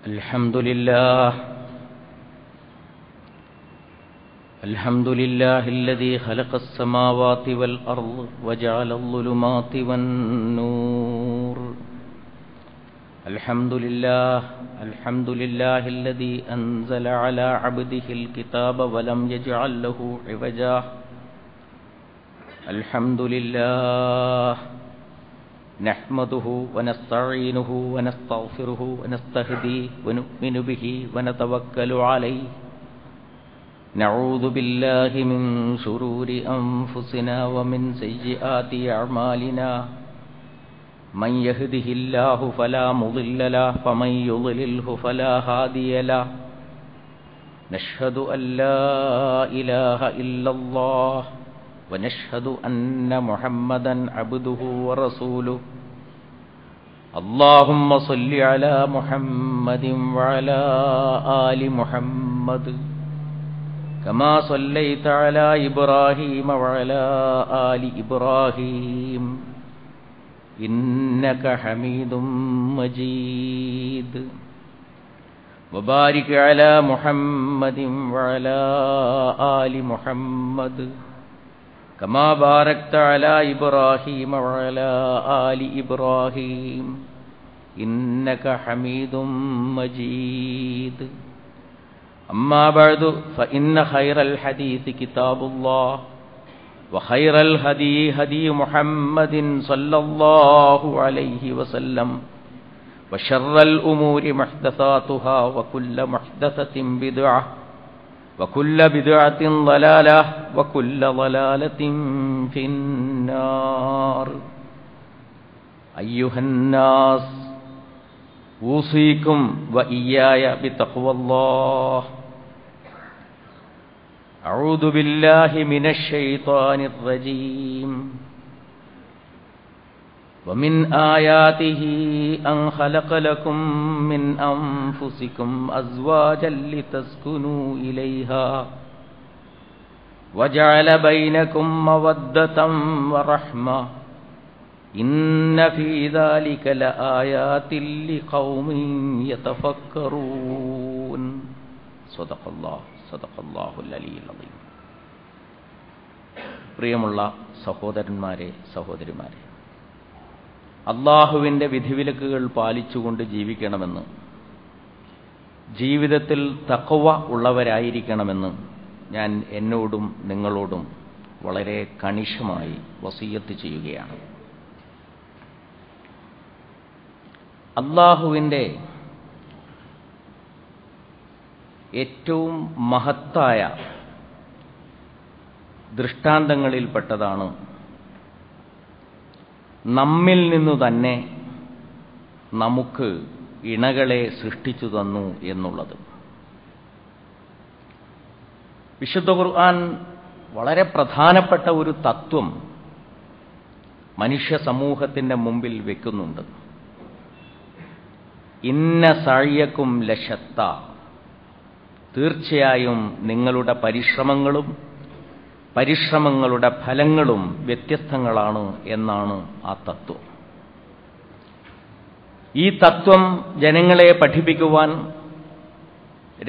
الحمد لله الذي خلق السماوات والأرض وجعل الظلمات والنور. الحمد لله الذي أنزل على عبده الكتاب ولم يجعل له عوجا. الحمد لله نحمده ونستعينه ونستغفره ونستهديه ونؤمن به ونتوكل عليه. نعوذ بالله من شرور أنفسنا ومن سيئات أعمالنا. من يهده الله فلا مضل له ومن يضلله فلا هادي له. نشهد أن لا إله إلا الله ونشهد أن محمدا عبده ورسوله. اللهم صل على محمد وعلى آل محمد كما صليت على إبراهيم وعلى آل إبراهيم إنك حميد مجيد. وبارك على محمد وعلى آل محمد كما باركت على إبراهيم وعلى آل إبراهيم إنك حميد مجيد. أما بعد فإن خير الحديث كتاب الله وخير الهدي هدي محمد صلى الله عليه وسلم وشر الأمور محدثاتها وكل محدثة بدعة وكل بدعة ضلالة وكل ضلالة في النار. أيها الناس أوصيكم وإياي بتقوى الله. أعوذ بالله من الشيطان الرجيم. ومن آياته أن خلق لكم من أنفسكم أزواجا لتسكنوا إليها وجعل بينكم مودة ورحمة إن في ذلك لآيات لقوم يتفكرون. صدق الله العلي العظيم. പ്രിയമുള്ള സഹോദരന്മാരെ സഹോദരിമാരെ, അല്ലാഹുവിൻ്റെ വിധിവിലക്കുകൾ പാലിച്ചുകൊണ്ട് ജീവിക്കണമെന്ന്, ജീവിതത്തിൽ തഖ്വ ഉള്ളവരായിരിക്കണമെന്ന് ഞാൻ എന്നോടും നിങ്ങളോടും വളരെ കണിശമായി വസിയ്യത്ത് ചെയ്യുകയാണ്. അല്ലാഹുവിൻ്റെ ഏറ്റവും മഹത്തായ ദൃഷ്ടാന്തങ്ങളിൽപ്പെട്ടതാണ് നമ്മിൽ നിന്നു തന്നെ നമുക്ക് ഇണകളെ സൃഷ്ടിച്ചു തന്നു എന്നുള്ളത്. വിശുദ്ധ ഖുർആൻ വളരെ പ്രധാനപ്പെട്ട ഒരു തത്വം മനുഷ്യ സമൂഹത്തിൻ്റെ മുമ്പിൽ വെക്കുന്നുണ്ട്. ഇന്ന സഅയക്കും ലശത്ത, തീർച്ചയായും നിങ്ങളുടെ പരിശ്രമങ്ങളുടെ ഫലങ്ങളും വ്യത്യസ്തങ്ങളാണ് എന്നാണ് ആ തത്വം. ഈ തത്വം ജനങ്ങളെ പഠിപ്പിക്കുവാൻ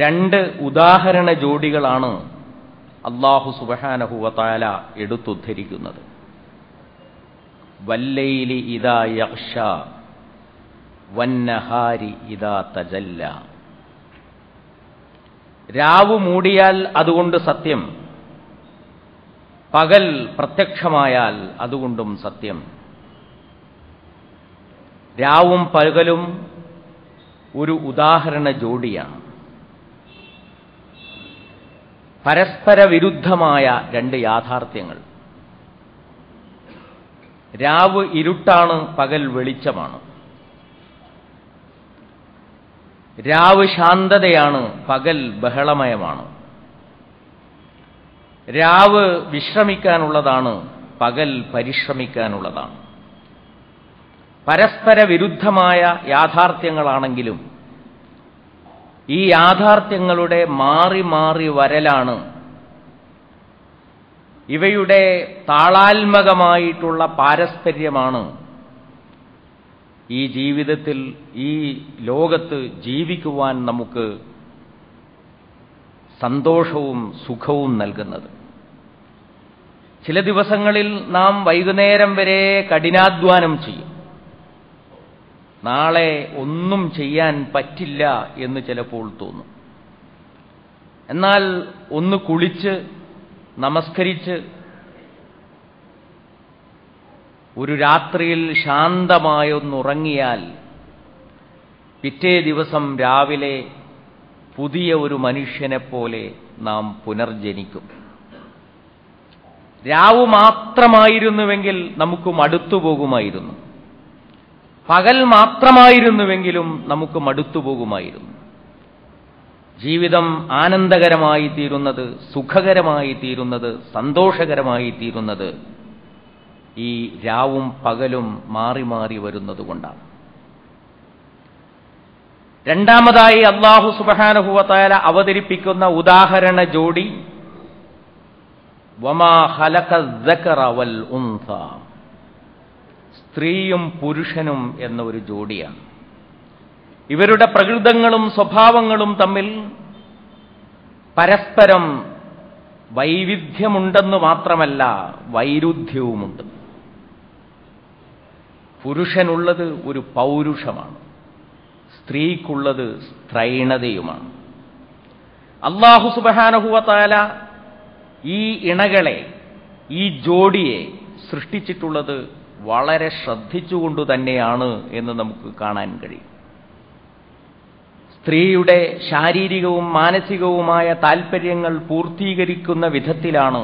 രണ്ട് ഉദാഹരണ ജോഡികളാണ് അല്ലാഹു സുബ്ഹാനഹു വ തആല എടുത്തുദ്ധരിക്കുന്നത്. വല്ലൈലി ഇദാ യഗ്ശാ വന്നഹാരി ഇദാ തജല്ല. രാവ് മൂടിയാൽ അതുകൊണ്ട് സത്യം, പകൽ പ്രത്യക്ഷമായാൽ അതുകൊണ്ടും സത്യം. രാവും പകലും ഒരു ഉദാഹരണ ജോഡിയാണ്. പരസ്പര വിരുദ്ധമായ രണ്ട് യാഥാർത്ഥ്യങ്ങൾ. രാവ് ഇരുട്ടാണ്, പകൽ വെളിച്ചമാണ്. രാവ് ശാന്തതയാണ്, പകൽ ബഹളമയമാണ്. രാവ് വിശ്രമിക്കാനുള്ളതാണ്, പകൽ പരിശ്രമിക്കാനുള്ളതാണ്. പരസ്പര വിരുദ്ധമായ യാഥാർത്ഥ്യങ്ങളാണെങ്കിലും ഈ യാഥാർത്ഥ്യങ്ങളുടെ മാറി മാറി വരലാണ് ഇവയുടെ താളാത്മകമായിട്ടുള്ള പാരസ്പര്യമാണ് ഈ ജീവിതത്തിൽ, ഈ ലോകത്ത് ജീവിക്കുവാൻ നമുക്ക് സന്തോഷവും സുഖവും നൽകുന്നത്. ചില ദിവസങ്ങളിൽ നാം വൈകുന്നേരം വരെ കഠിനാധ്വാനം ചെയ്യും. നാളെ ഒന്നും ചെയ്യാൻ പറ്റില്ല എന്ന് ചിലപ്പോൾ തോന്നും. എന്നാൽ ഒന്ന് കുളിച്ച് നമസ്കരിച്ച് ഒരു രാത്രിയിൽ ശാന്തമായൊന്നുറങ്ങിയാൽ പിറ്റേ ദിവസം രാവിലെ പുതിയ ഒരു മനുഷ്യനെപ്പോലെ നാം പുനർജനിക്കും. രാവ് മാത്രമായിരുന്നുവെങ്കിൽ നമുക്ക് മടുത്തുപോകുമായിരുന്നു. പകൽ മാത്രമായിരുന്നുവെങ്കിലും നമുക്ക് മടുത്തുപോകുമായിരുന്നു. ജീവിതം ആനന്ദകരമായി തീരുന്നത്, സുഖകരമായി തീരുന്നത്, സന്തോഷകരമായി തീരുന്നത് ഈ രാവും പകലും മാറി മാറി വരുന്നതുകൊണ്ടാണ്. രണ്ടാമതായി അല്ലാഹു സുബ്ഹാനഹു വ തആല അവതരിപ്പിക്കുന്ന ഉദാഹരണ ജോഡി വമാ ഖലഖ ദക്കറ വൽ ഉൻസ, സ്ത്രീയും പുരുഷനും എന്ന ഒരു ജോഡിയാണ്. ഇവരുടെ പ്രകൃതങ്ങളും സ്വഭാവങ്ങളും തമ്മിൽ പരസ്പരം വൈവിധ്യമുണ്ടെന്ന് മാത്രമല്ല, വൈരുദ്ധ്യവുമുണ്ട്. പുരുഷനുള്ളത് ഒരു പൗരുഷമാണ്, സ്ത്രീക്കുള്ളത് സ്ത്രൈണതയുമാണ്. അല്ലാഹു സുബ്ഹാനഹു വ തആല ഈ ഇണകളെ, ഈ ജോഡിയെ സൃഷ്ടിച്ചിട്ടുള്ളത് വളരെ ശ്രദ്ധിച്ചുകൊണ്ടു തന്നെയാണ് എന്ന് നമുക്ക് കാണാൻ കഴിയും. സ്ത്രീയുടെ ശാരീരികവും മാനസികവുമായ താൽപ്പര്യങ്ങൾ പൂർത്തീകരിക്കുന്ന വിധത്തിലാണ്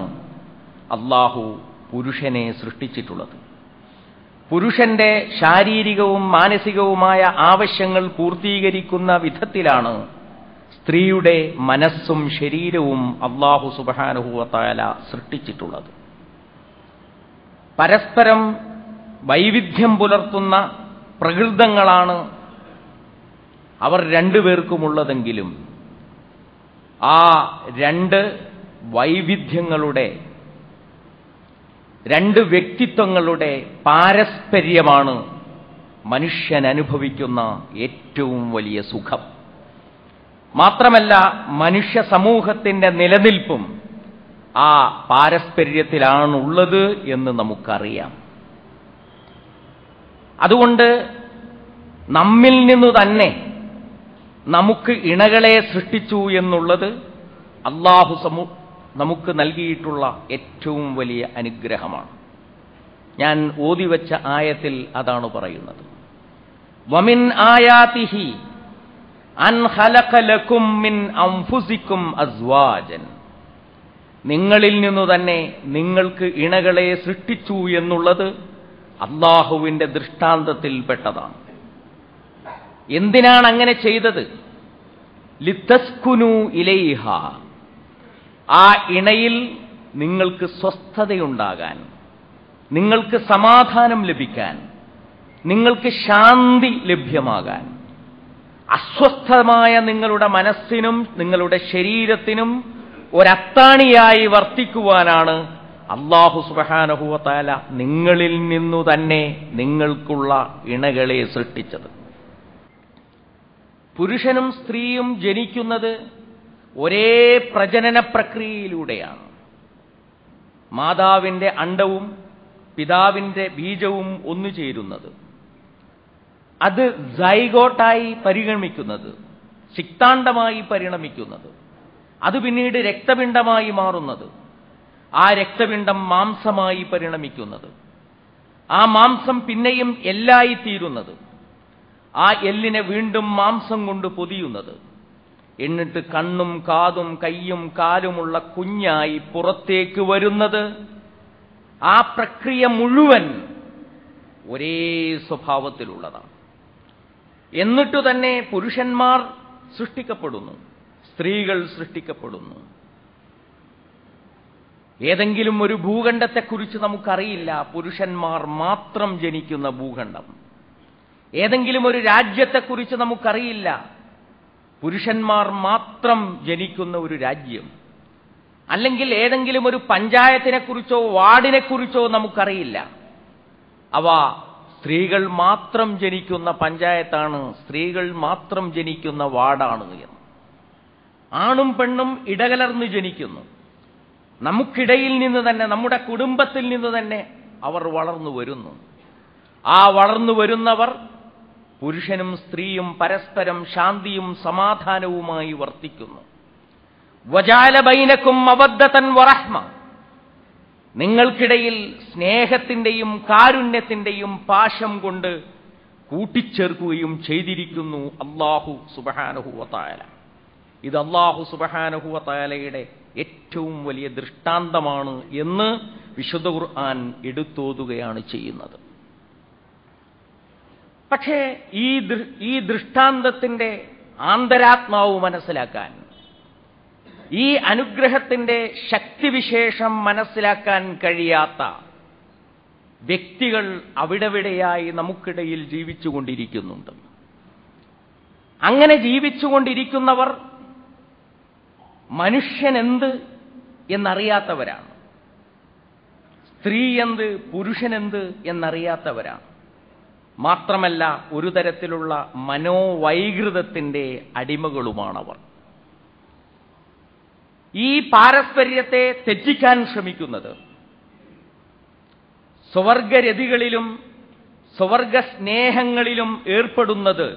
അല്ലാഹു പുരുഷനെ സൃഷ്ടിച്ചിട്ടുള്ളത്. പുരുഷന്റെ ശാരീരികവും മാനസികവുമായ ആവശ്യങ്ങൾ പൂർത്തീകരിക്കുന്ന വിധത്തിലാണ് സ്ത്രീയുടെ മനസ്സും ശരീരവും അല്ലാഹു സുബ്ഹാനഹു വ തആല സൃഷ്ടിച്ചിട്ടുള്ളത്. പരസ്പരം വൈവിധ്യം പുലർത്തുന്ന പ്രകൃതങ്ങളാണ് അവർ രണ്ടുപേർക്കുമുള്ളതെങ്കിലും ആ രണ്ട് വൈവിധ്യങ്ങളുടെ, രണ്ട് വ്യക്തിത്വങ്ങളുടെ പാരസ്പര്യമാണ് മനുഷ്യൻ അനുഭവിക്കുന്ന ഏറ്റവും വലിയ സുഖം. മാത്രമല്ല, മനുഷ്യ സമൂഹത്തിന്റെ നിലനിൽപ്പും ആ പാരസ്പര്യത്തിലാണുള്ളത് എന്ന് നമുക്കറിയാം. അതുകൊണ്ട് നമ്മിൽ നിന്നു തന്നെ നമുക്ക് ഇണകളെ സൃഷ്ടിച്ചു എന്നുള്ളത് അല്ലാഹു നമുക്ക് നൽകിയിട്ടുള്ള ഏറ്റവും വലിയ അനുഗ്രഹമാണ്. ഞാൻ ഓതിവെച്ച ആയത്തിൽ അതാണ് പറയുന്നത്. വമിൻ ആയാതിഹി അൻ ഖലഖ ലക്കും മിൻ അൻഫുസിക്കും അസ്വാജൻ, നിങ്ങളിൽ നിന്നു തന്നെ നിങ്ങൾക്ക് ഇണകളെ സൃഷ്ടിച്ചു എന്നുള്ളത് അല്ലാഹുവിന്റെ ദൃഷ്ടാന്തത്തിൽപ്പെട്ടതാണ്. എന്തിനാണ് അങ്ങനെ ചെയ്തത്? ലിതസ്കുനു ഇലൈഹ, ആ ഇണയിൽ നിങ്ങൾക്ക് സ്വസ്ഥതയുണ്ടാകാൻ, നിങ്ങൾക്ക് സമാധാനം ലഭിക്കാൻ, നിങ്ങൾക്ക് ശാന്തി ലഭ്യമാകാൻ, അസ്വസ്ഥമായ നിങ്ങളുടെ മനസ്സിനും നിങ്ങളുടെ ശരീരത്തിനും ഒരത്താണിയായി വർത്തിക്കുവാനാണ് അല്ലാഹു സുബ്ഹാനഹു വ തആല നിങ്ങളിൽ നിന്നു തന്നെ നിങ്ങൾക്കുള്ള ഇണകളെ സൃഷ്ടിച്ചത്. പുരുഷനും സ്ത്രീയും ജനിക്കുന്നത് ഒരേ പ്രജനന പ്രക്രിയയിലൂടെയാണ്. മാതാവിന്റെ അണ്ഡവും പിതാവിന്റെ ബീജവും ഒന്നുചേരുന്നത്, അത് സൈഗോട്ടായി പരിഗണിക്കുന്നത്, സിക്താണ്ഡമായി പരിണമിക്കുന്നത്, അത് പിന്നീട് രക്തപിണ്ഡമായി മാറുന്നത്, ആ രക്തപിണ്ഡം മാംസമായി പരിണമിക്കുന്നത്, ആ മാംസം പിന്നെയും എല്ലായിത്തീരുന്നത്, ആ എല്ലിനെ വീണ്ടും മാംസം കൊണ്ട് പൊതിയുന്നത്, എന്നിട്ട് കണ്ണും കാതും കയ്യും കാലുമുള്ള കുഞ്ഞായി പുറത്തേക്ക് വരുന്നത്, ആ പ്രക്രിയ മുഴുവൻ ഒരേ സ്വഭാവത്തിലുള്ളതാണ്. എന്നിട്ടു തന്നെ പുരുഷന്മാർ സൃഷ്ടിക്കപ്പെടുന്നു, സ്ത്രീകൾ സൃഷ്ടിക്കപ്പെടുന്നു. ഏതെങ്കിലും ഒരു ഭൂഖണ്ഡത്തെക്കുറിച്ച് നമുക്കറിയില്ല, പുരുഷന്മാർ മാത്രം ജനിക്കുന്ന ഭൂഖണ്ഡം. ഏതെങ്കിലും ഒരു രാജ്യത്തെക്കുറിച്ച് നമുക്കറിയില്ല, പുരുഷന്മാർ മാത്രം ജനിക്കുന്ന ഒരു രാജ്യം. അല്ലെങ്കിൽ ഏതെങ്കിലും ഒരു പഞ്ചായത്തിനെക്കുറിച്ചോ വാർഡിനെക്കുറിച്ചോ നമുക്കറിയില്ല, അവ സ്ത്രീകൾ മാത്രം ജനിക്കുന്ന പഞ്ചായത്താണ്, സ്ത്രീകൾ മാത്രം ജനിക്കുന്ന വാർഡാണ് എന്ന്. ആണും പെണ്ണും ഇടകലർന്ന് ജനിക്കുന്നു. നമുക്കിടയിൽ നിന്ന് തന്നെ, നമ്മുടെ കുടുംബത്തിൽ നിന്ന് തന്നെ അവർ വളർന്നു വരുന്നു. ആ വളർന്നു വരുന്നവർ പുരുഷനും സ്ത്രീയും പരസ്പരം ശാന്തിയും സമാധാനവുമായി വർത്തിക്കുന്നു. വജഅല ബൈനക്കും മവദ്ദതൻ വറഹ്മ, നിങ്ങൾക്കിടയിൽ സ്നേഹത്തിന്റെയും കാരുണ്യത്തിന്റെയും പാശം കൊണ്ട് കൂട്ടിച്ചേർക്കുകയും ചെയ്തിരിക്കുന്നു അല്ലാഹു സുബ്ഹാനഹു വ തആല. ഇത് അല്ലാഹു സുബ്ഹാനഹു വ തആലയുടെ ഏറ്റവും വലിയ ദൃഷ്ടാന്തമാണ് എന്ന് വിശുദ്ധ ഖുർആൻ എടുത്തോതുകയാണ് ചെയ്യുന്നത്. പക്ഷേ ഈ ദൃഷ്ടാന്തത്തിന്റെ ആന്തരാത്മാവ് മനസ്സിലാക്കാൻ, ഈ അനുഗ്രഹത്തിന്റെ ശക്തിവിശേഷം മനസ്സിലാക്കാൻ കഴിയാത്ത വ്യക്തികൾ അവിടെവിടെയായി നമുക്കിടയിൽ ജീവിച്ചുകൊണ്ടിരിക്കുന്നുണ്ട്. അങ്ങനെ ജീവിച്ചുകൊണ്ടിരിക്കുന്നവർ മനുഷ്യനെന്ത് എന്നറിയാത്തവരാണ്. സ്ത്രീ എന്ത്, പുരുഷനെന്ത് എന്നറിയാത്തവരാണ്. മാത്രമല്ല, ഒരു തരത്തിലുള്ള മനോവൈകൃതത്തിന്റെ അടിമകളുമാണവർ. ഈ പാരസ്പര്യത്തെ തെറ്റിക്കാൻ ശ്രമിക്കുന്നത്, സ്വർഗരതികളിലും സ്വർഗസ്നേഹങ്ങളിലും ഏർപ്പെടുന്നത്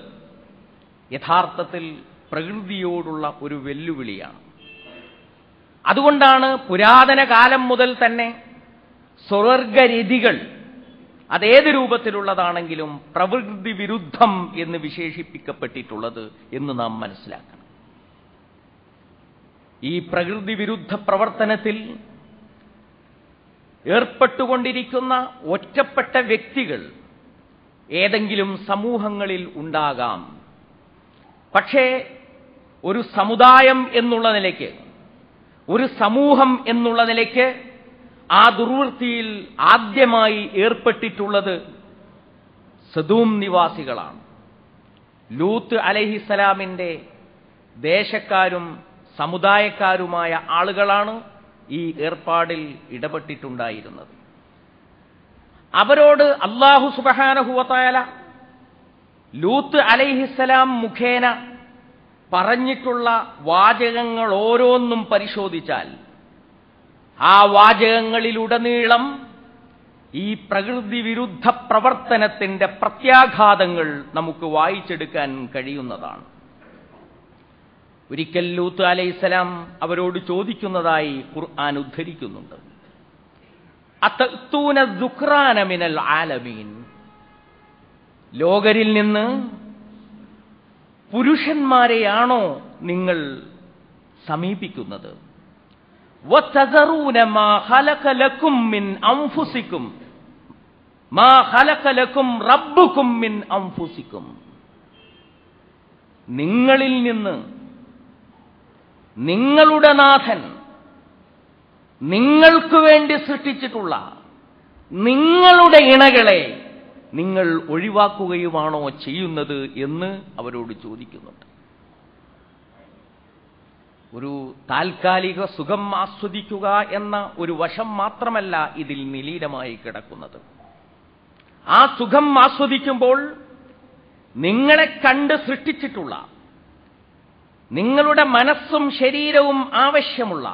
യഥാർത്ഥത്തിൽ പ്രകൃതിയോടുള്ള ഒരു വെല്ലുവിളിയാണ്. അതുകൊണ്ടാണ് പുരാതന കാലം മുതൽ തന്നെ സ്വർഗരതികൾ അതേത് രൂപത്തിലുള്ളതാണെങ്കിലും പ്രകൃതി വിരുദ്ധം എന്ന് വിശേഷിപ്പിക്കപ്പെട്ടിട്ടുള്ളത് എന്ന് നാം മനസ്സിലാക്കണം. ഈ പ്രകൃതി വിരുദ്ധ പ്രവർത്തനത്തിൽ ഏർപ്പെട്ടുകൊണ്ടിരിക്കുന്ന ഒറ്റപ്പെട്ട വ്യക്തികൾ ഏതെങ്കിലും സമൂഹങ്ങളിൽ ഉണ്ടാകാം. പക്ഷേ ഒരു സമുദായം എന്നുള്ള നിലയ്ക്ക്, ഒരു സമൂഹം എന്നുള്ള നിലയ്ക്ക് ആ ദുർവൃത്തിയിൽ ആദ്യമായി ഏർപ്പെട്ടിട്ടുള്ളത് സദൂം നിവാസികളാണ്. ലൂത്ത് അലൈഹിസ്സലാമിന്റെ ദേശക്കാരും സമുദായക്കാരുമായ ആളുകളാണ് ഈ ഏർപ്പാടിൽ ഇടപെട്ടിട്ടുണ്ടായിരുന്നത്. അവരോട് അല്ലാഹു സുബ്ഹാനഹു വ തആല ലൂത്ത് അലൈഹിസ്സലാം മുഖേന പറഞ്ഞിട്ടുള്ള വാചകങ്ങൾ ഓരോന്നും പരിശോധിച്ചാൽ ആ വാചകങ്ങളിലുടനീളം ഈ പ്രകൃതി വിരുദ്ധ പ്രവർത്തനത്തിന്റെ പ്രത്യാഘാതങ്ങൾ നമുക്ക് വായിച്ചെടുക്കാൻ കഴിയുന്നതാണ്. ഒരിക്കൽ ലൂത്ത് അലൈഹിസ്സലാം അവരോട് ചോദിക്കുന്നതായി ഖുർആൻ ഉദ്ധരിക്കുന്നുണ്ട്, അതഅ്തൂന ദുക്റാന മിനൽ ആലമീൻ, ലോകരിൽ നിന്ന് പുരുഷന്മാരെയാണോ നിങ്ങൾ സമീപിക്കുന്നത്? വതസറൂന മാ ഖലഖ ലക്കും മിൻ അൻഫുസിക്കും മാ ഖലഖ ലക്കും റബ്ബുക്കും മിൻ അൻഫുസിക്കും, നിങ്ങളിൽ നിന്ന് നിങ്ങളുടെ നാഥൻ നിങ്ങൾക്ക് വേണ്ടി സൃഷ്ടിച്ചിട്ടുള്ള നിങ്ങളുടെ ഇണകളെ നിങ്ങൾ ഒഴിവാക്കുകയുമാണോ ചെയ്യുന്നത് എന്ന് അവരോട് ചോദിക്കുന്നുണ്ട്. ഒരു താൽക്കാലിക സുഖം ആസ്വദിക്കുക എന്ന ഒരു വശം മാത്രമല്ല ഇതിൽ നിലീനമായി കിടക്കുന്നത്. ആ സുഖം ആസ്വദിക്കുമ്പോൾ നിങ്ങളെ കണ്ട് സൃഷ്ടിച്ചിട്ടുള്ള, നിങ്ങളുടെ മനസ്സും ശരീരവും ആവശ്യമുള്ള,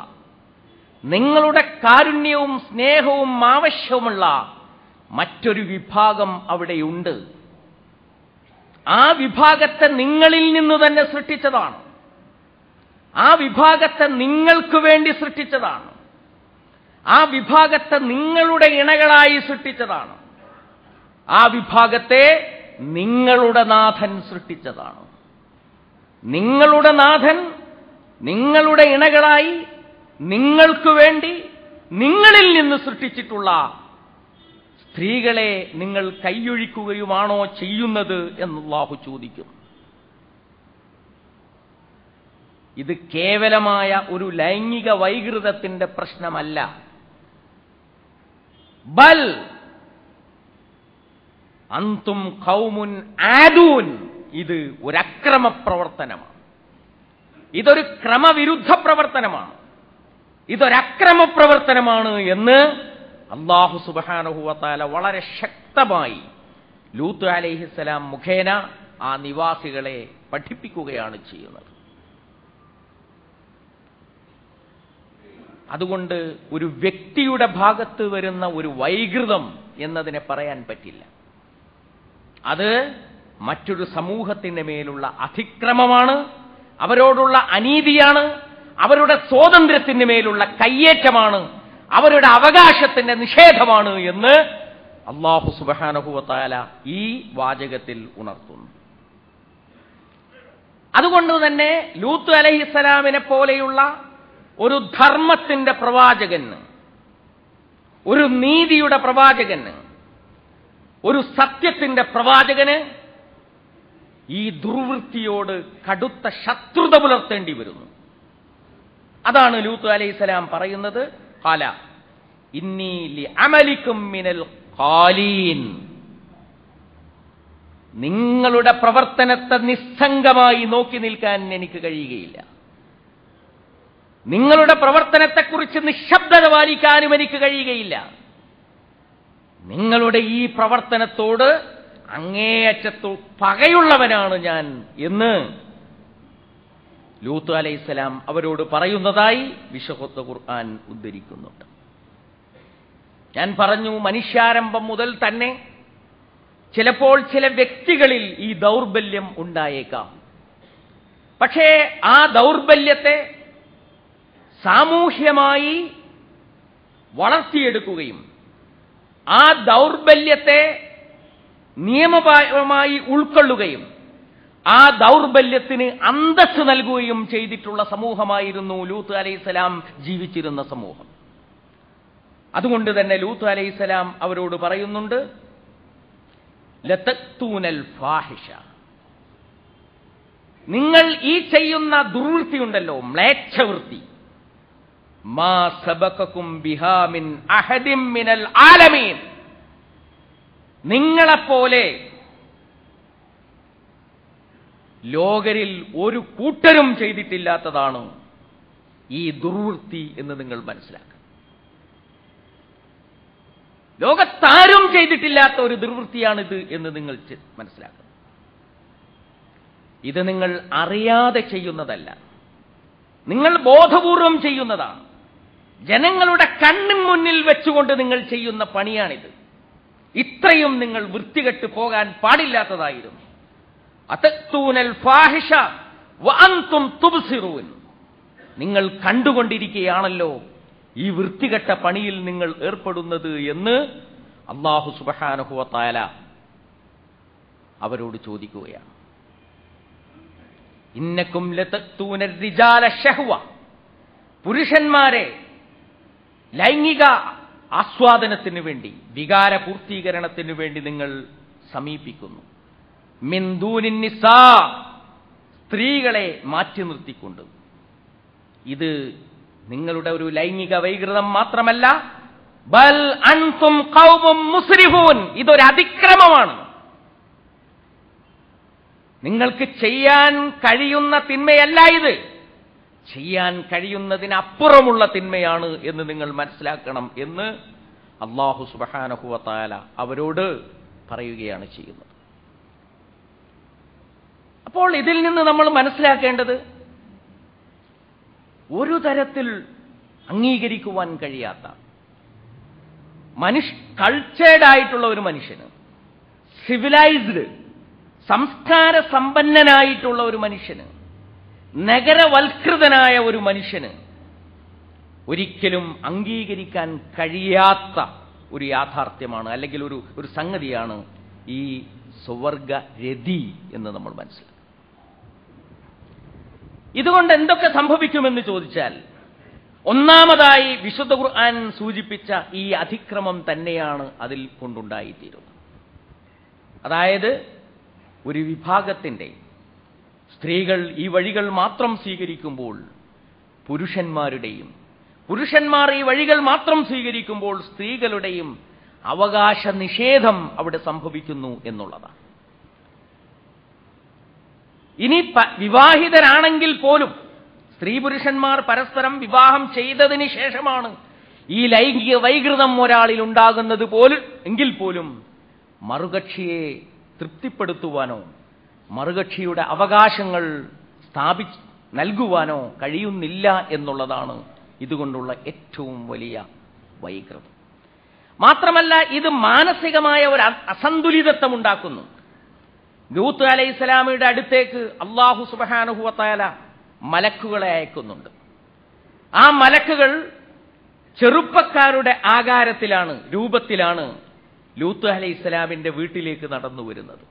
നിങ്ങളുടെ കാരുണ്യവും സ്നേഹവും ആവശ്യമുള്ള മറ്റൊരു വിഭാഗം അവിടെയുണ്ട്. ആ വിഭാഗത്തെ നിങ്ങളിൽ നിന്ന് തന്നെ സൃഷ്ടിച്ചതാണ്. ആ വിഭാഗത്തെ നിങ്ങൾക്ക് വേണ്ടി സൃഷ്ടിച്ചതാണ്. ആ വിഭാഗത്തെ നിങ്ങളുടെ ഇണകളായി സൃഷ്ടിച്ചതാണ്. ആ വിഭാഗത്തെ നിങ്ങളുടെ നാഥൻ സൃഷ്ടിച്ചതാണ്. നിങ്ങളുടെ നാഥൻ നിങ്ങളുടെ ഇണകളായി നിങ്ങൾക്ക് വേണ്ടി നിങ്ങളിൽ നിന്ന് സൃഷ്ടിച്ചിട്ടുള്ള സ്ത്രീകളെ നിങ്ങൾ കൈയൊഴിക്കുകയുമാണോ ചെയ്യുന്നത് എന്ന് അല്ലാഹു ചോദിക്കും. ഇത് കേവലമായ ഒരു ലൈംഗിക വൈകൃതത്തിന്റെ പ്രശ്നമല്ല. ബൽ അന്തും ഖൗമുൻ ആദൂൻ, ഇത് ഒരു അക്രമ പ്രവർത്തനമാണ്. ഇതൊരു ക്രമവിരുദ്ധ പ്രവർത്തനമാണ്. ഇതൊരക്രമ പ്രവർത്തനമാണ് എന്ന് അല്ലാഹു സുബ്ഹാനഹു വ തആല വളരെ ശക്തമായി ലൂത്ത് അലൈഹിസ്സലാം മുഖേന ആ നിവാസികളെ പഠിപ്പിക്കുകയാണ് ചെയ്യുന്നത്. അതുകൊണ്ട് ഒരു വ്യക്തിയുടെ ഭാഗത്ത് വരുന്ന ഒരു വൈകൃതം എന്നതിനെ പറയാൻ പറ്റില്ല. അത് മറ്റൊരു സമൂഹത്തിന്റെ മേലുള്ള അതിക്രമമാണ്, അവരോടുള്ള അനീതിയാണ്, അവരുടെ സ്വാതന്ത്ര്യത്തിന് മേലുള്ള കയ്യേറ്റമാണ്, അവരുടെ അവകാശത്തിന്റെ നിഷേധമാണ് എന്ന് അല്ലാഹു സുബ്ഹാനഹു വ തആല ഈ വാചകത്തിൽ ഉണർത്തുന്നു. അതുകൊണ്ട് തന്നെ ലൂത്ത് അലൈഹിസ്സലാമിനെ പോലെയുള്ള ഒരു ധർമ്മത്തിന്റെ പ്രവാചകന്, ഒരു നീതിയുടെ പ്രവാചകന്, ഒരു സത്യത്തിന്റെ പ്രവാചകന് ഈ ദുർവൃത്തിയോട് കടുത്ത ശത്രുത പുലർത്തേണ്ടി വരുന്നു. അതാണ് ലൂത്ത് അലൈഹിസ്സലാം പറയുന്നത്, ഖാല ഇന്നി ലിഅമലികും മിനൽ ഖാലീൻ. നിങ്ങളുടെ പ്രവർത്തനത്തെ നിസ്സംഗമായി നോക്കി നിൽക്കാൻ എനിക്ക് കഴിയുകയില്ല. നിങ്ങളുടെ പ്രവർത്തനത്തെക്കുറിച്ച് നിശബ്ദത പാലിക്കാനും എനിക്ക് കഴിയുകയില്ല. നിങ്ങളുടെ ഈ പ്രവർത്തനത്തോട് അങ്ങേയറ്റത്തു പകയുള്ളവനാണ് ഞാൻ എന്ന് ലൂത്ത് അലൈഹിസ്സലാം അവരോട് പറയുന്നതായി വിശുദ്ധ ഖുർആൻ ഉദ്ധരിക്കുന്നുണ്ട്. ഞാൻ പറഞ്ഞു, മനുഷ്യാരംഭം മുതൽ തന്നെ ചിലപ്പോൾ ചില വ്യക്തികളിൽ ഈ ദൗർബല്യം ഉണ്ടായേക്കാം. പക്ഷേ ആ ദൗർബല്യത്തെ സാമൂഹ്യമായി വളർത്തിയെടുക്കുകയും ആ ദൗർബല്യത്തെ നിയമപരമായി ഉൾക്കൊള്ളുകയും ആ ദൗർബല്യത്തിന് അന്തസ്സ് നൽകുകയും ചെയ്തിട്ടുള്ള സമൂഹമായിരുന്നു ലൂത്ത് അലൈഹിസ്സലാം ജീവിച്ചിരുന്ന സമൂഹം. അതുകൊണ്ട് തന്നെ ലൂത്ത് അലൈഹിസ്സലാം അവരോട് പറയുന്നുണ്ട്, ലതക്തൂനൽ ഫാഹിഷ, നിങ്ങൾ ഈ ചെയ്യുന്ന ദുർവൃത്തിയുണ്ടല്ലോ, മ്ലേച്ഛവൃത്തി, മാ സബഖകും ബിഹാ മിൻ അഹദിൻ മിനൽ ആലമീൻ, നിങ്ങളെപ്പോലെ ലോകരിൽ ഒരു കൂട്ടരും ചെയ്തിട്ടില്ലാത്തതാണ് ഈ ദുർവൃത്തി എന്ന് നിങ്ങൾ മനസ്സിലാക്കുക. ലോകത്താരും ചെയ്തിട്ടില്ലാത്ത ഒരു ദുർവൃത്തിയാണിത് എന്ന് നിങ്ങൾ മനസ്സിലാക്കുക. ഇത് നിങ്ങൾ അറിയാതെ ചെയ്യുന്നതല്ല, നിങ്ങൾ ബോധപൂർവം ചെയ്യുന്നതാണ്. ജനങ്ങളുടെ കണ്ണിന് മുന്നിൽ വെച്ചുകൊണ്ട് നിങ്ങൾ ചെയ്യുന്ന പണിയാണിത്. ഇത്രയും നിങ്ങൾ വൃത്തികെട്ട് പോകാൻ പാടില്ലാത്തതായിരുന്നു. അതക്തൂനൽ ഫാഹിഷ വഅൻതും തുബ്സിറൂൻ, നിങ്ങൾ കണ്ടുകൊണ്ടിരിക്കുകയാണല്ലോ ഈ വൃത്തികെട്ട പണിയിൽ നിങ്ങൾ ഏർപ്പെടുന്നത് എന്ന് അല്ലാഹു സുബ്ഹാനഹു വ തആല അവരോട് ചോദിക്കുകയാണ്. ഇന്നക്കും ലതക്തൂനർ റിജാല ശഹ്വ, പുരുഷന്മാരെ ലൈംഗിക ആസ്വാദനത്തിന് വേണ്ടി, വികാര പൂർത്തീകരണത്തിന് വേണ്ടി നിങ്ങൾ സമീപിക്കുന്നു. മിൻ ദൂനിൻ നിസാ, സ്ത്രീകളെ മാറ്റി നിർത്തിക്കൊണ്ട്. ഇത് നിങ്ങളുടെ ഒരു ലൈംഗിക വൈകൃതം മാത്രമല്ല, ബൽ അൻതും ഖൗമും മുസ്രിഫൂൻ, ഇതൊരു അതിക്രമമാണ്. നിങ്ങൾക്ക് ചെയ്യാൻ കഴിയുന്ന തിന്മയല്ല ഇത്, ചെയ്യാൻ കഴിയുന്നതിനപ്പുറമുള്ള തിന്മയാണ് എന്ന് നിങ്ങൾ മനസ്സിലാക്കണം എന്ന് അല്ലാഹു സുബ്ഹാനഹു വ തആല അവരോട് പറയുകയാണ് ചെയ്യുന്നത്. അപ്പോൾ ഇതിൽ നിന്ന് നമ്മൾ മനസ്സിലാക്കേണ്ടത്, ഒരു തരത്തിൽ അംഗീകരിക്കുവാൻ കഴിയാത്ത കൾച്ചേർഡായിട്ടുള്ള ഒരു മനുഷ്യന്, സിവിലൈസ്ഡ് സംസ്കാര സമ്പന്നനായിട്ടുള്ള ഒരു മനുഷ്യന്, നഗരവൽകൃതനായ ഒരു മനുഷ്യന് ഒരിക്കലും അംഗീകരിക്കാൻ കഴിയാത്ത ഒരു യാഥാർത്ഥ്യമാണ്, അല്ലെങ്കിൽ ഒരു സംഗതിയാണ് ഈ സ്വർഗരതി എന്ന് നമ്മൾ മനസ്സിലാക്കും. ഇതുകൊണ്ട് എന്തൊക്കെ സംഭവിക്കുമെന്ന് ചോദിച്ചാൽ, ഒന്നാമതായി വിശുദ്ധ ഖുർആൻ സൂചിപ്പിച്ച ഈ അതിക്രമം തന്നെയാണ് അതിൽ കൊണ്ടുണ്ടായിത്തീരുന്നത്. അതായത് ഒരു വിഭാഗത്തിന്റെ സ്ത്രീകൾ ഈ വഴികൾ മാത്രം സ്വീകരിക്കുമ്പോൾ പുരുഷന്മാർ ഈ വഴികൾ മാത്രം സ്വീകരിക്കുമ്പോൾ സ്ത്രീകളുടെയും അവകാശ നിഷേധം അവിടെ സംഭവിക്കുന്നു എന്നുള്ളതാണ്. ഇനി വിവാഹിതരാണെങ്കിൽ പോലും സ്ത്രീ പുരുഷന്മാർ പരസ്പരം വിവാഹം ചെയ്തതിന് ശേഷമാണ് ഈ ലൈംഗിക വൈകൃതം ഒരാളിൽ ഉണ്ടാകുന്നത് എങ്കിൽ പോലും മറുകക്ഷിയെ തൃപ്തിപ്പെടുത്തുവാനോ മറുകക്ഷിയുടെ അവകാശങ്ങൾ നൽകുവാനോ കഴിയുന്നില്ല എന്നുള്ളതാണ് ഇതുകൊണ്ടുള്ള ഏറ്റവും വലിയ വൈകൃതം. മാത്രമല്ല, ഇത് മാനസികമായ ഒരു അസന്തുലിതത്വം ഉണ്ടാക്കുന്നു. ലൂത്ത് അലൈഹിസ്സലാമിയുടെ അടുത്തേക്ക് അല്ലാഹു സുബ്ഹാനഹു വ തആല മലക്കുകളെ അയക്കുന്നുണ്ട്. ആ മലക്കുകൾ ചെറുപ്പക്കാരുടെ ആകാരത്തിലാണ്, രൂപത്തിലാണ് ലൂത്ത് അലൈഹിസ്സലാമിന്റെ വീട്ടിലേക്ക് നടന്നു വരുന്നത്.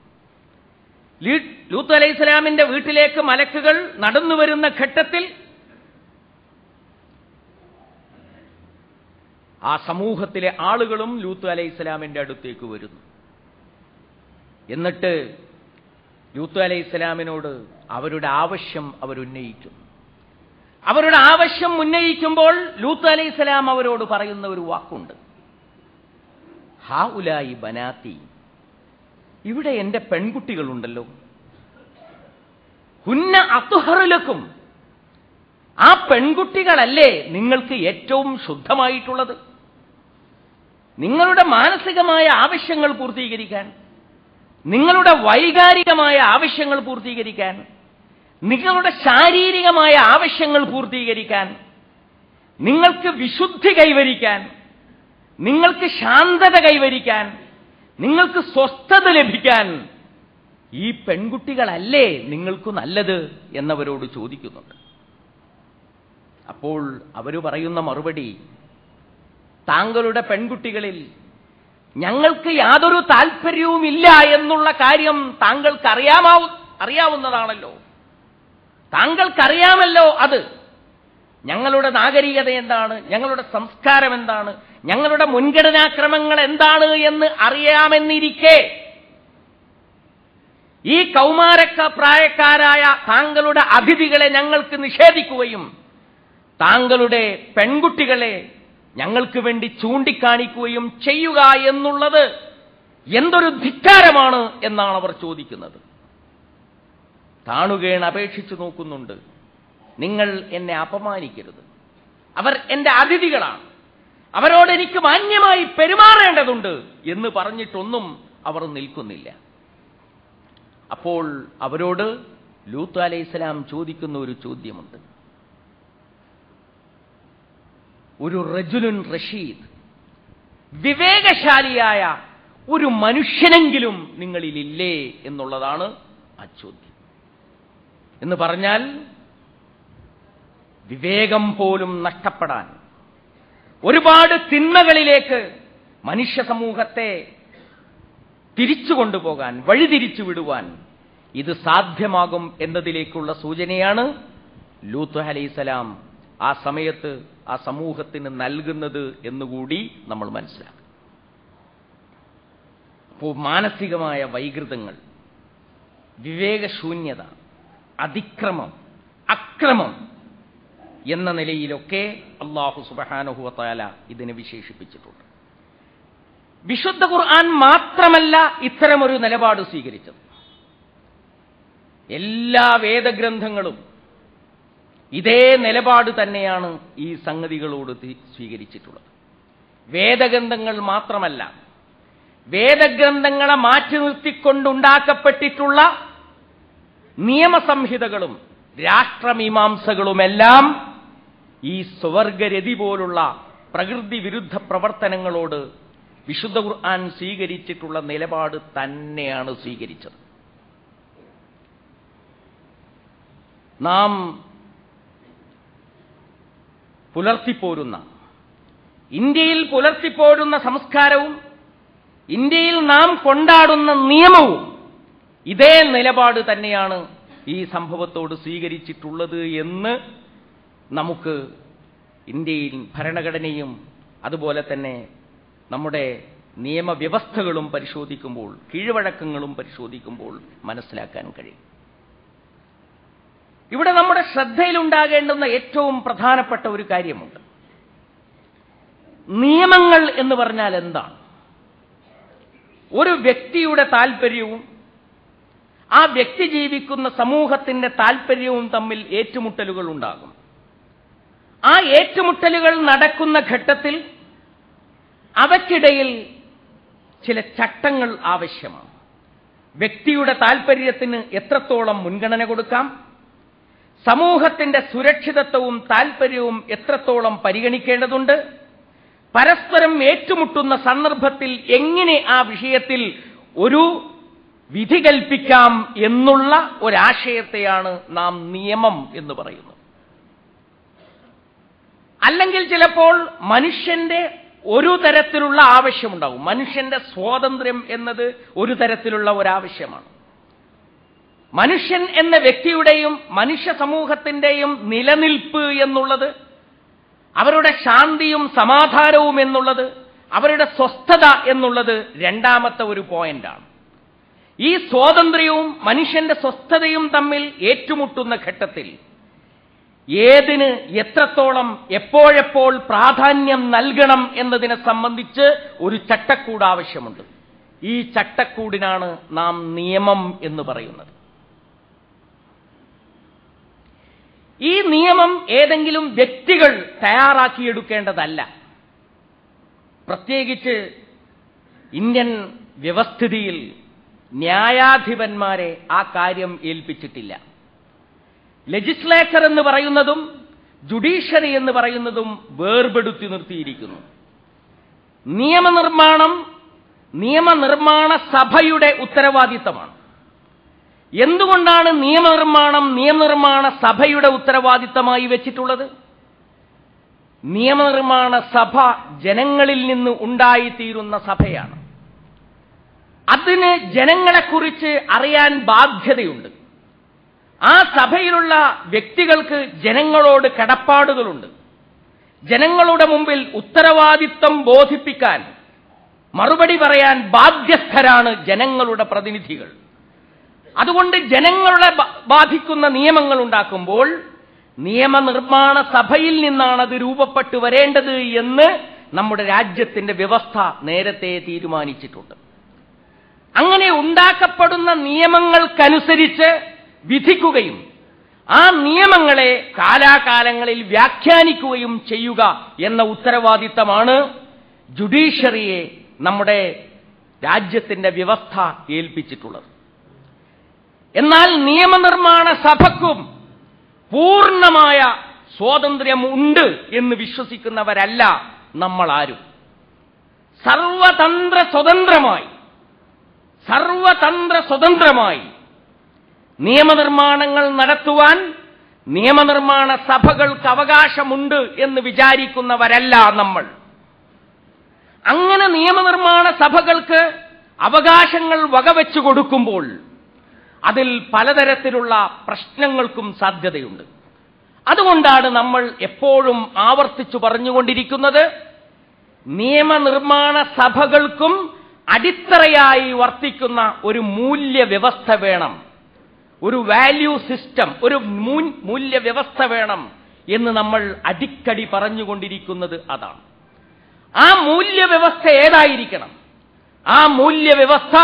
ലൂത്ത് അലൈഹിസ്സലാമിന്റെ വീട്ടിലേക്ക് മലക്കുകൾ നടന്നു വരുന്ന ഘട്ടത്തിൽ ആ സമൂഹത്തിലെ ആളുകളും ലൂത്ത് അലൈഹിസ്സലാമിന്റെ അടുത്തേക്ക് വരുന്നു. എന്നിട്ട് ലൂത്ത് അലൈഹിസ്സലാമിനോട് അവരുടെ ആവശ്യം അവരുന്നയിക്കും. അവരുടെ ആവശ്യം ഉന്നയിക്കുമ്പോൾ ലൂത്ത് അലൈഹിസ്സലാം അവരോട് പറയുന്ന ഒരു വാക്കുണ്ട്, ഹൗലായി ബനാത്തി, ഇവിടെ എന്റെ പെൺകുട്ടികളുണ്ടല്ലോ, ഹുന്ന അത്ഹറു ലക്കും, ആ പെൺകുട്ടികളല്ലേ നിങ്ങൾക്ക് ഏറ്റവും ശുദ്ധമായിട്ടുള്ളത്? നിങ്ങളുടെ മാനസികമായ ആവശ്യങ്ങൾ പൂർത്തീകരിക്കാൻ, നിങ്ങളുടെ വൈകാരികമായ ആവശ്യങ്ങൾ പൂർത്തീകരിക്കാൻ, നിങ്ങളുടെ ശാരീരികമായ ആവശ്യങ്ങൾ പൂർത്തീകരിക്കാൻ, നിങ്ങൾക്ക് വിശുദ്ധി കൈവരിക്കാൻ, നിങ്ങൾക്ക് ശാന്തത കൈവരിക്കാൻ, നിങ്ങൾക്ക് സ്വസ്ഥത ലഭിക്കാൻ ഈ പെൺകുട്ടികളല്ലേ നിങ്ങൾക്ക് നല്ലത് എന്നവരോട് ചോദിക്കുന്നുണ്ട്. അപ്പോൾ അവർ പറയുന്ന മറുപടി, താങ്കളുടെ പെൺകുട്ടികളിൽ ഞങ്ങൾക്ക് യാതൊരു താല്പര്യവുമില്ല എന്നുള്ള കാര്യം താങ്കൾക്ക് അറിയാവുന്നതാണല്ലോ, താങ്കൾക്കറിയാമല്ലോ. അത് ഞങ്ങളുടെ നാഗരികത എന്താണ്, ഞങ്ങളുടെ സംസ്കാരം എന്താണ്, ഞങ്ങളുടെ മുൻഗണനാക്രമങ്ങൾ എന്താണ് എന്ന് അറിയാമെന്നിരിക്കെ ഈ പ്രായക്കാരായ താങ്കളുടെ അതിഥികളെ ഞങ്ങൾക്ക് നിഷേധിക്കുകയും താങ്കളുടെ പെൺകുട്ടികളെ ഞങ്ങൾക്ക് വേണ്ടി ചൂണ്ടിക്കാണിക്കുകയും ചെയ്യുക എന്നുള്ളത് എന്തൊരു ധിക്കാരമാണ് എന്നാണ് അവർ ചോദിക്കുന്നത്. താണുകേൺ അപേക്ഷിച്ചു നോക്കുന്നുണ്ട്, നിങ്ങൾ എന്നെ അപമാനിക്കരുത്, അവർ എന്റെ അതിഥികളാണ്, അവരോട് എനിക്ക് മാന്യമായി പെരുമാറേണ്ടതുണ്ട് എന്ന് പറഞ്ഞിട്ടൊന്നും അവർ നിൽക്കുന്നില്ല. അപ്പോൾ അവരോട് ലൂത്ത് അലൈഹിസ്സലാം ചോദിക്കുന്ന ഒരു ചോദ്യമുണ്ട്, ഒരു റജുലുൻ റഷീദ്, വിവേകശാലിയായ ഒരു മനുഷ്യനെങ്കിലും നിങ്ങളിലില്ലേ എന്നുള്ളതാണ് ആ ചോദ്യം. എന്ന് പറഞ്ഞാൽ വിവേകം പോലും നഷ്ടപ്പെടാൻ, ഒരുപാട് തിന്മകളിലേക്ക് മനുഷ്യ സമൂഹത്തെ തിരിച്ചുകൊണ്ടുപോകാൻ, വഴിതിരിച്ചു വിടുവാൻ ഇത് സാധ്യമാകും എന്നതിലേക്കുള്ള സൂചനയാണ് ലൂത്ത് അലൈഹിസ്സലാം ആ സമയത്ത് ആ സമൂഹത്തിന് നൽകുന്നത് എന്നുകൂടി നമ്മൾ മനസ്സിലാക്കും. അപ്പോൾ മാനസികമായ വൈകൃതങ്ങൾ, വിവേകശൂന്യത, അതിക്രമം, അക്രമം എന്ന നിലയിലൊക്കെ അല്ലാഹു സുബ്ഹാനഹു വ തആല ഇതിനെ വിശേഷിപ്പിച്ചിട്ടുണ്ട്. വിശുദ്ധ ഖുർആൻ മാത്രമല്ല ഇത്തരമൊരു നിലപാട് സ്വീകരിച്ചത്. എല്ലാ വേദഗ്രന്ഥങ്ങളും ഇതേ നിലപാട് തന്നെയാണ് ഈ സംഗതികളോട് സ്വീകരിച്ചിട്ടുള്ളത്. വേദഗ്രന്ഥങ്ങൾ മാത്രമല്ല, വേദഗ്രന്ഥങ്ങളെ മാറ്റി നിർത്തിക്കൊണ്ടുണ്ടാക്കപ്പെട്ടിട്ടുള്ള നിയമസംഹിതകളും രാഷ്ട്രമീമാംസകളുമെല്ലാം ഈ സ്വർഗരതി പോലുള്ള പ്രകൃതി വിരുദ്ധ പ്രവർത്തനങ്ങളോട് വിശുദ്ധ ഖുർആൻ സ്വീകരിച്ചിട്ടുള്ള നിലപാട് തന്നെയാണ് സ്വീകരിച്ചത്. നാം പുലർത്തിപ്പോരുന്ന, ഇന്ത്യയിൽ പുലർത്തിപ്പോരുന്ന സംസ്കാരവും ഇന്ത്യയിൽ നാം കൊണ്ടാടുന്ന നിയമവും ഇതേ നിലപാട് തന്നെയാണ് ഈ സംഭവത്തോട് സ്വീകരിച്ചിട്ടുള്ളത് എന്ന് നമുക്ക് ഇന്ത്യയിൽ ഭരണഘടനയും അതുപോലെ തന്നെ നമ്മുടെ നിയമവ്യവസ്ഥകളും പരിശോധിക്കുമ്പോൾ, കീഴ്വഴക്കങ്ങളും പരിശോധിക്കുമ്പോൾ മനസ്സിലാക്കാൻ കഴിയും. ഇവിടെ നമ്മുടെ ശ്രദ്ധയിലുണ്ടാകേണ്ടുന്ന ഏറ്റവും പ്രധാനപ്പെട്ട ഒരു കാര്യമുണ്ട്. നിയമങ്ങൾ എന്ന് പറഞ്ഞാൽ എന്താണ്? ഒരു വ്യക്തിയുടെ താൽപ്പര്യവും ആ വ്യക്തി ജീവിക്കുന്ന സമൂഹത്തിന്റെ താൽപ്പര്യവും തമ്മിൽ ഏറ്റുമുട്ടലുകൾ ഉണ്ടാകും. ആ ഏറ്റുമുട്ടലുകൾ നടക്കുന്ന ഘട്ടത്തിൽ അവയ്ക്കിടയിൽ ചില ചട്ടങ്ങൾ ആവശ്യമാണ്. വ്യക്തിയുടെ താൽപര്യത്തിന് എത്രത്തോളം മുൻഗണന കൊടുക്കാം, സമൂഹത്തിന്റെ സുരക്ഷിതത്വവും താൽപര്യവും എത്രത്തോളം പരിഗണിക്കേണ്ടതുണ്ട്, പരസ്പരം ഏറ്റുമുട്ടുന്ന സന്ദർഭത്തിൽ എങ്ങനെ ആ വിഷയത്തിൽ ഒരു വിധി കൽപ്പിക്കാം എന്നുള്ള ഒരാശയത്തെയാണ് നാം നിയമം എന്ന് പറയുന്നത്. അല്ലെങ്കിൽ ചിലപ്പോൾ മനുഷ്യന്റെ ഒരു തരത്തിലുള്ള ആവശ്യമുണ്ടാവും. മനുഷ്യന്റെ സ്വാതന്ത്ര്യം എന്നത് ഒരു തരത്തിലുള്ള ഒരാവശ്യമാണ്. മനുഷ്യൻ എന്ന വ്യക്തിയുടെയും മനുഷ്യ സമൂഹത്തിന്റെയും നിലനിൽപ്പ് എന്നുള്ളത്, അവരുടെ ശാന്തിയും സമാധാനവും എന്നുള്ളത്, അവരുടെ സ്വസ്ഥത എന്നുള്ളത് രണ്ടാമത്തെ ഒരു പോയിന്റാണ്. ഈ സ്വാതന്ത്ര്യവും മനുഷ്യന്റെ സ്വസ്ഥതയും തമ്മിൽ ഏറ്റുമുട്ടുന്ന ഘട്ടത്തിൽ ഏതിന് എത്രത്തോളം എപ്പോഴെപ്പോൾ പ്രാധാന്യം നൽകണം എന്നതിനെ സംബന്ധിച്ച് ഒരു ചട്ടക്കൂട് ആവശ്യമുണ്ട്. ഈ ചട്ടക്കൂടിനാണ് നാം നിയമം എന്ന് പറയുന്നത്. ഈ നിയമം ഏതെങ്കിലും വ്യക്തികൾ തയ്യാറാക്കിയെടുക്കേണ്ടതല്ല. പ്രത്യേകിച്ച് ഇന്ത്യൻ വ്യവസ്ഥിതിയിൽ ന്യായാധിപന്മാരെ ആ കാര്യം ഏൽപ്പിച്ചിട്ടില്ല. ലെജിസ്ലേച്ചർ എന്ന് പറയുന്നതും ജുഡീഷ്യറി എന്ന് പറയുന്നതും വേർപെടുത്തി നിർത്തിയിരിക്കുന്നു. നിയമനിർമ്മാണ സഭയുടെ ഉത്തരവാദിത്തമാണ്. എന്തുകൊണ്ടാണ് നിയമനിർമ്മാണ സഭയുടെ ഉത്തരവാദിത്തമായി വെച്ചിട്ടുള്ളത്? നിയമനിർമ്മാണ സഭ ജനങ്ങളിൽ നിന്ന് ഉണ്ടായിത്തീരുന്ന സഭയാണ്. അതിന് ജനങ്ങളെക്കുറിച്ച് അറിയാൻ ബാധ്യതയുണ്ട്. ആ സഭയിലുള്ള വ്യക്തികൾക്ക് ജനങ്ങളോട് കടപ്പാടുകളുണ്ട്. ജനങ്ങളുടെ മുമ്പിൽ ഉത്തരവാദിത്തം ബോധിപ്പിക്കാൻ, മറുപടി പറയാൻ ബാധ്യസ്ഥരാണ് ജനങ്ങളുടെ പ്രതിനിധികൾ. അതുകൊണ്ട് ജനങ്ങളെ ബാധിക്കുന്ന നിയമങ്ങൾ ഉണ്ടാക്കുമ്പോൾ നിയമനിർമ്മാണ സഭയിൽ നിന്നാണ് അത് രൂപപ്പെട്ടു വരേണ്ടത് എന്ന് നമ്മുടെ രാജ്യത്തിന്റെ വ്യവസ്ഥ നേരത്തെ തീരുമാനിച്ചിട്ടുണ്ട്. അങ്ങനെ ഉണ്ടാക്കപ്പെടുന്ന നിയമങ്ങൾക്കനുസരിച്ച് വിധിക്കുകയും ആ നിയമങ്ങളെ കാലാകാലങ്ങളിൽ വ്യാഖ്യാനിക്കുകയും ചെയ്യുക എന്ന ഉത്തരവാദിത്തമാണ് ജുഡീഷ്യറിയെ നമ്മുടെ രാജ്യത്തിന്റെ വ്യവസ്ഥ ഏൽപ്പിച്ചിട്ടുള്ളത്. എന്നാൽ നിയമനിർമ്മാണ സഭയ്ക്കും പൂർണ്ണമായ സ്വാതന്ത്ര്യമുണ്ട് എന്ന് വിശ്വസിക്കുന്നവരല്ല നമ്മളാരും. സർവതന്ത്ര സ്വതന്ത്രമായി നിയമനിർമ്മാണങ്ങൾ നടത്തുവാൻ നിയമനിർമ്മാണ സഭകൾക്ക് അവകാശമുണ്ട് എന്ന് വിചാരിക്കുന്നവരല്ല നമ്മൾ. അങ്ങനെ നിയമനിർമ്മാണ സഭകൾക്ക് അവകാശങ്ങൾ വകവെച്ചു കൊടുക്കുമ്പോൾ അതിൽ പലതരത്തിലുള്ള പ്രശ്നങ്ങൾക്കും സാധ്യതയുണ്ട്. അതുകൊണ്ടാണ് നമ്മൾ എപ്പോഴും ആവർത്തിച്ചു പറഞ്ഞുകൊണ്ടിരിക്കുന്നത്, നിയമനിർമ്മാണ സഭകൾക്കും അടിത്തറയായി വർത്തിക്കുന്ന ഒരു മൂല്യവ്യവസ്ഥ വേണം, ഒരു വാല്യൂ സിസ്റ്റം, ഒരു മൂല്യവ്യവസ്ഥ വേണം എന്ന് നമ്മൾ അടിക്കടി പറഞ്ഞുകൊണ്ടിരിക്കുന്നത് അതാണ്. ആ മൂല്യവ്യവസ്ഥ ഏതായിരിക്കണം? ആ മൂല്യവ്യവസ്ഥ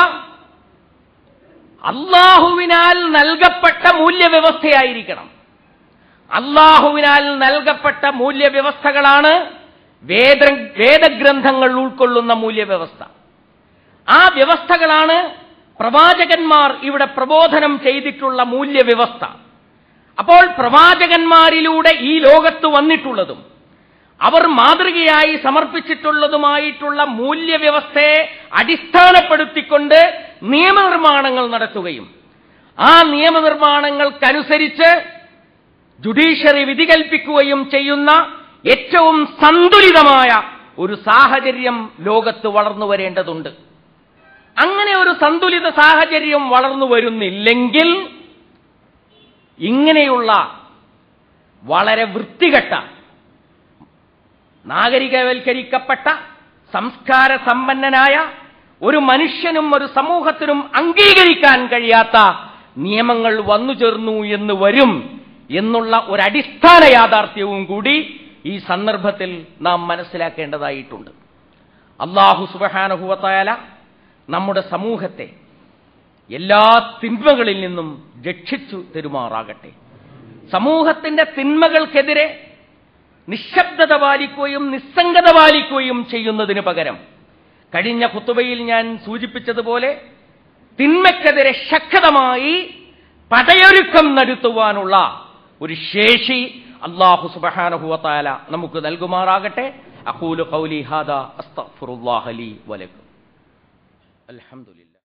അല്ലാഹുവിനാൽ നൽകപ്പെട്ട മൂല്യവ്യവസ്ഥയായിരിക്കണം. അല്ലാഹുവിനാൽ നൽകപ്പെട്ട മൂല്യവ്യവസ്ഥകളാണ് വേദഗ്രന്ഥങ്ങൾ ഉൾക്കൊള്ളുന്ന മൂല്യവ്യവസ്ഥ. ആ വ്യവസ്ഥകളാണ് പ്രവാചകന്മാർ ഇവിടെ പ്രബോധനം ചെയ്തിട്ടുള്ള മൂല്യവ്യവസ്ഥ. അപ്പോൾ പ്രവാചകന്മാരിലൂടെ ഈ ലോകത്ത് വന്നിട്ടുള്ളതും അവർ മാതൃകയായി സമർപ്പിച്ചിട്ടുള്ളതുമായിട്ടുള്ള മൂല്യവ്യവസ്ഥയെ അടിസ്ഥാനപ്പെടുത്തിക്കൊണ്ട് നിയമനിർമ്മാണങ്ങൾ നടത്തുകയും ആ നിയമനിർമ്മാണങ്ങൾക്കനുസരിച്ച് ജുഡീഷ്യറി വിധി കൽപ്പിക്കുകയും ചെയ്യുന്ന ഏറ്റവും സന്തുലിതമായ ഒരു സാഹചര്യം ലോകത്ത് വളർന്നു വരേണ്ടതുണ്ട്. അങ്ങനെ ഒരു സന്തുലിത സാഹചര്യം വളർന്നു വരുന്നില്ലെങ്കിൽ ഇങ്ങനെയുള്ള വളരെ വൃത്തികെട്ട, നാഗരികവൽക്കരിക്കപ്പെട്ട, സംസ്കാര സമ്പന്നനായ ഒരു മനുഷ്യനും ഒരു സമൂഹത്തിനും അംഗീകരിക്കാൻ കഴിയാത്ത നിയമങ്ങൾ വന്നു ചേർന്നു എന്ന് വരും എന്നുള്ള ഒരടിസ്ഥാന യാഥാർത്ഥ്യവും കൂടി ഈ സന്ദർഭത്തിൽ നാം മനസ്സിലാക്കേണ്ടതായിട്ടുണ്ട്. അല്ലാഹു സുബ്ഹാനഹു വ തആല നമ്മുടെ സമൂഹത്തെ എല്ലാ തിന്മകളിൽ നിന്നും രക്ഷിച്ചു തരുമാറാകട്ടെ. സമൂഹത്തിന്റെ തിന്മകൾക്കെതിരെ നിശബ്ദത പാലിക്കുകയും നിസ്സംഗത പാലിക്കുകയും ചെയ്യുന്നതിന് പകരം കഴിഞ്ഞ ഖുതുബയിൽ ഞാൻ സൂചിപ്പിച്ചതുപോലെ തിന്മയ്ക്കെതിരെ ശക്തമായി പടയൊരുക്കം നടത്തുവാനുള്ള ഒരു ശേഷി അല്ലാഹു സുബ്ഹാനഹു വ തആല നമുക്ക് നൽകുമാറാകട്ടെ. അഖൂലു ഖൗലി ഹാദാ അസ്തഗ്ഫിറുല്ലാഹ ലീ വലക്കും. അൽഹംദുലില്ലാഹ്.